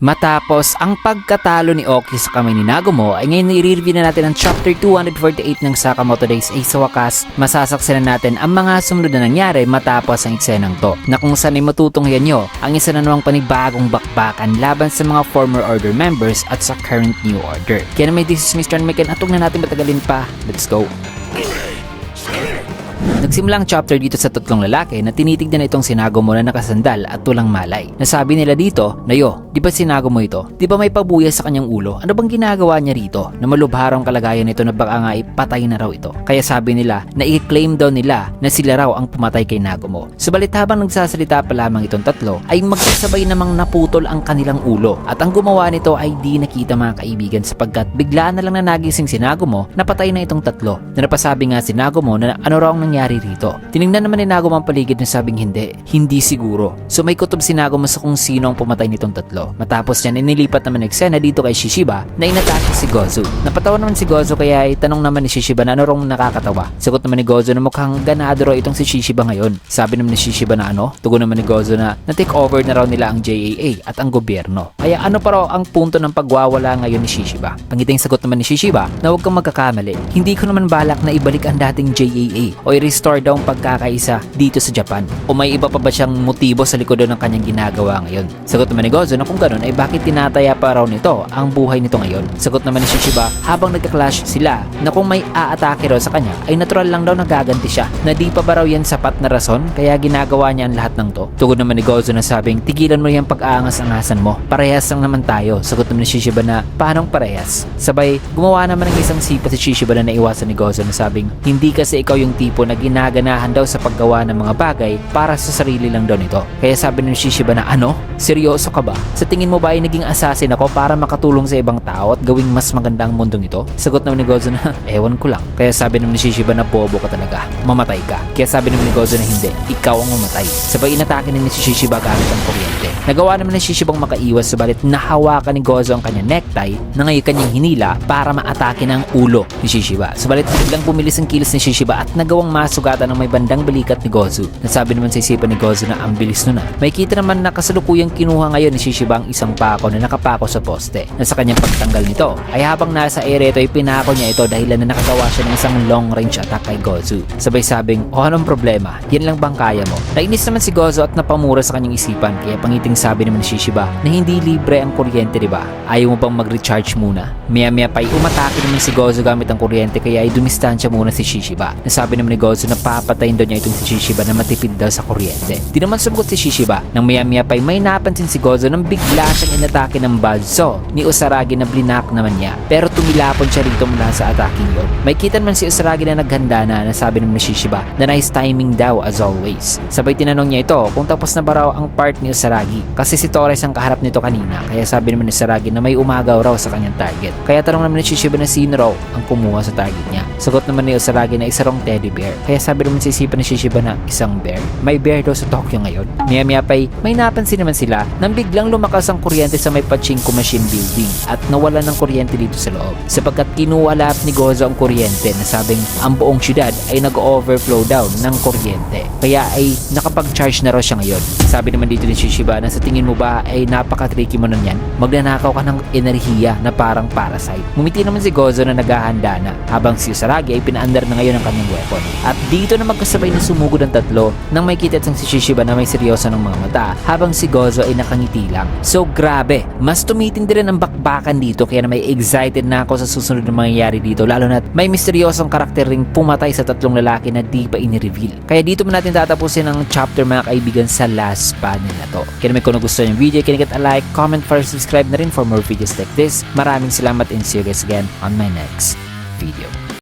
Matapos ang pagkatalo ni Oki sa kamay ni Nagumo ay ngayon i-review na natin ang chapter 248 ng Sakamoto Days ay sa wakas masasaksanan natin ang mga sumunod na nangyari matapos ang eksenang to na kung saan ay matutunghayan nyo ang isa na namang panibagong bakbakan laban sa mga former order members at sa current new order. Kaya naman this is Mr. Mekan at huwag na natin matagalin pa. Let's go! Nagsimula ang chapter dito sa tatlong lalaki na tinitignan na itong si Nagumo na nakasandal at tulang malay. Nasabi nila dito na di ba si Nagumo ito? Di ba may pabuya sa kanyang ulo? Ano bang ginagawa niya rito? Na malubharang kalagayan nito na baka nga ipatay na raw ito. Kaya sabi nila na i-claim daw nila na sila raw ang pumatay kay Nagumo. Subalit habang nagsasalita pa lamang itong tatlo ay magsasabay namang naputol ang kanilang ulo. At ang gumawa nito ay di nakita mga kaibigan sapagkat bigla na lang na nagising si Nagumo na patay na itong tatlo. Na napasabi nga si Nagumo na ano raw ang nangyari rito. Tinignan naman ni Nagumo ang paligid na sabing hindi siguro. So may kutob si Nagumo sa kung sino ang pumatay nitong tatlo. Matapos yan, inilipat naman ng eksena dito kay Shishiba na inatake si Gozu. Napatawa naman si Gozu kaya itanong naman ni Shishiba na ano rong nakakatawa. Sagot naman ni Gozu na mukhang ganado raw itong si Shishiba ngayon. Sabi naman ni Shishiba na tugon naman ni Gozu na na-take over na raw nila ang JAA at ang gobyerno. Kaya ano pa raw ang punto ng pagwawala ngayon ni Shishiba? Pangiting sagot naman ni Shishiba na huwag kang magkakamali. Hindi ko naman balak na ibalik ang dating JAA o i-restore daw ang pagkakaisa dito sa Japan. O may iba pa ba siyang motibo sa likod ng kanyang ginagawa ngayon? Sagot naman ni Gozu na kung ganun ay bakit tinataya pa raw nito ang buhay nito ngayon? Sagot naman ni Shishiba habang nagka-clash sila na kung may aatake raw sa kanya ay natural lang daw nagaganti siya na di pa ba raw yan sapat na rason kaya ginagawa niya ang lahat ng to? Tugon naman ni Gozu na sabing tigilan mo yung pag-aangas-angasan mo. Parehas lang naman tayo. Sagot naman ni Shishiba na paanong parehas? Sabay gumawa naman ng isang sipa si Shishiba na naiwasan ni Gozu na sabing hindi kasi ikaw yung tipo na ginaganahan daw sa paggawa ng mga bagay para sa sarili lang daw nito. Kaya sabi ni Shishiba na seryoso ka ba? Sa tingin mo ba ay naging assassin ako para makatulong sa ibang tao at gawing mas maganda ang mundong ito? Sagot naman ni Gozu na ewan ko lang. Kaya sabi naman ni Shishiba na bobo ka talaga. Mamatay ka. Kaya sabi naman ni Gozu na hindi. Ikaw ang mamatay. Sabay inatake na ni Shishiba gamit ang kuryente. Nagawa naman ni Shishibang makaiwas subalit nahawakan ni Gozu ang kanyang necktie na ngayon kanyang hinila para maatake ng ulo ni Shishiba. Subalit biglang bumilis ang kilos ni Shishiba at nagawang masugatan ng may bandang balikat ni Gozu. Nasabi naman sa isipan ni Gozu na ang bilis nun May kita naman na kasalukuyang kinuha ngayon ni Shishiba ang isang pako na nakapako sa poste. Na sa kanyang pagtanggal nito ay habang nasa area ito ay pinako niya ito dahil na nakagawa siya ng isang long range attack kay Gozu. Sabay sabing, anong problema? Yan lang bang kaya mo? Nainis naman si Gozu at napamura sa kanyang isipan kaya pangiting sabi naman ni Shishiba na hindi libre ang kuryente diba? Ayaw mo bang mag-recharge muna? Maya pa'y umatake naman si Gozu gamit ang kuryente kaya ay dumistansya muna si Shishiba. Nasabi naman ni Gozu na papatayin daw niya itong si Shishiba na matipid daw sa kuryente. Di naman sumagot si Shishiba nang maya pa'y may napansin si Gozu nang bigla siyang inatake ng Bazzo ni Usaragi na blinak naman niya pero tumilapon siya rito mula sa attacking yun. May kita naman si Usaragi na naghanda na nasabi naman ni Shishiba na nice timing daw as always. Sabay tinanong niya ito kung tapos na ba raw ang part ni Usaragi kasi si Torres ang kaharap nito kanina kaya sabi naman ni Usaragi na may umagaw raw sa kanyang target. Kaya tanong naman ni Shishiba na sino raw ang kumuha sa target niya. Sagot naman ni Usaragi na isa raw teddy bear. Kaya sabi naman sa isipan ni Shishiba na isang bear. May bear daw sa Tokyo ngayon. Maya pa'y may napansin naman sila nang biglang lumakas ang kuryente sa may pachinko machine building at nawala ng kuryente dito sa loob sapagkat kinuwalap ni Gozu ang kuryente na sabing ang buong syudad ay nag-overflow daw ng kuryente. Kaya ay nakapag-charge na raw siya ngayon. Sabi naman dito ni Shishiba na sa tingin mo ba ay napaka-tricky mo nun yan? Magnanakaw ka ng enerhiya na parang parasite. Mumiti naman si Gozu na naghahanda na habang si Usaragi ay pinaandar na ngayon ang kanyang weapon. At dito na magkasabay na sumugod ang tatlo nang may kita si Shishiba na may seryoso ng mga mata habang si Gozu ay nakangiti lang. So grabe, mas tumitindi rin ang bakbakan dito kaya na may excited na ako sa susunod na mangyayari dito lalo na't may misteryosong karakter ring pumatay sa tatlong lalaki na di pa ini-reveal. Kaya dito mo natin tatapusin ang chapter mga kaibigan sa last panel na to. Kaya naman kung nagustuhan yung video, kinikat a like, comment, subscribe na rin for more videos like this. Maraming salamat and see you guys again on my next video.